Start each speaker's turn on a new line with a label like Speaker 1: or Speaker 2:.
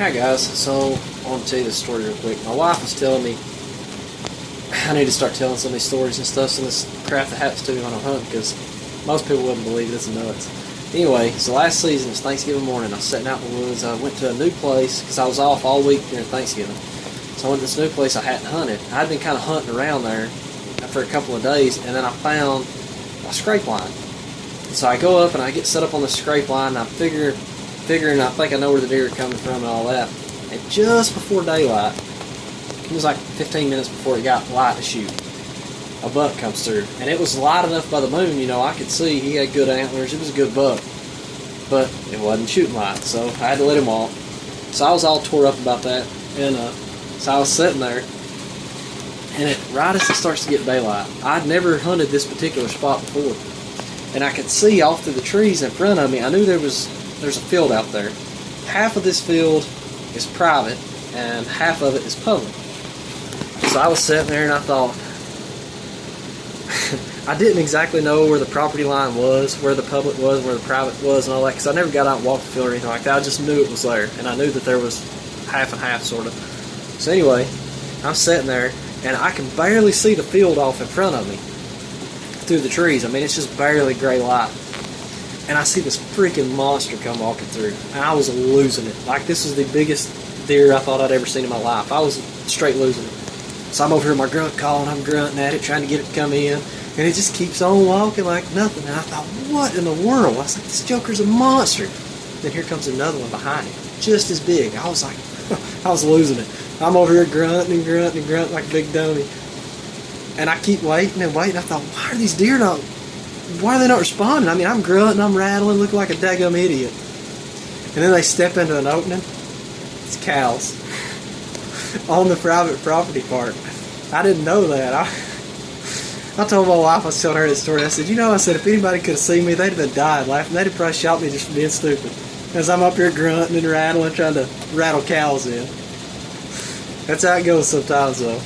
Speaker 1: Hi guys, so I want to tell you this story real quick. My wife was telling me I need to start telling some of these stories and stuff, some of this crap that happens to me when I hunt, because most people wouldn't believe it. It's nuts. Anyway, so last season, it's Thanksgiving morning, I was sitting out in the woods. I went to a new place because I was off all week during Thanksgiving. So I went to this new place I hadn't hunted. I'd been kind of hunting around there for a couple of days, and then I found a scrape line. So I go up and I get set up on the scrape line, and I'm figuring I think I know where the deer are coming from and all that. And just before daylight, it was like 15 minutes before it got light to shoot, a buck comes through. And it was light enough by the moon, you know, I could see he had good antlers. It was a good buck. But it wasn't shooting light, so I had to let him walk. So I was all tore up about that. And so I was sitting there, and right as it starts to get daylight, I'd never hunted this particular spot before. And I could see off through the trees in front of me, I knew there's a field out there. Half of this field is private, and half of it is public. So I was sitting there and I thought, I didn't exactly know where the property line was, where the public was, where the private was, and all that, because I never got out and walked the field or anything like that. I just knew it was there, and I knew that there was half and half, sort of. So anyway, I'm sitting there, and I can barely see the field off in front of me through the trees. I mean, it's just barely gray light. And I see this freaking monster come walking through, and I was losing it. Like, this was the biggest deer I thought I'd ever seen in my life. I was straight losing it. So I'm over here in my grunt call, and I'm grunting at it, trying to get it to come in, and it just keeps on walking like nothing. And I thought, what in the world? I was like, this joker's a monster. Then here comes another one behind it, just as big. I was like, I was losing it. I'm over here grunting and grunting and grunting like a big dummy. And I keep waiting and waiting. I thought, why are these deer not... Why are they not responding? I mean, I'm grunting, I'm rattling, looking like a daggum idiot. And then they step into an opening. It's cows. On the private property part. I didn't know that. I told my wife, I was telling her this story, I said, you know, I said, if anybody could have seen me, they'd have been dying laughing. They'd have probably shot me just for being stupid. As I'm up here grunting and rattling, trying to rattle cows in. That's how it goes sometimes, though.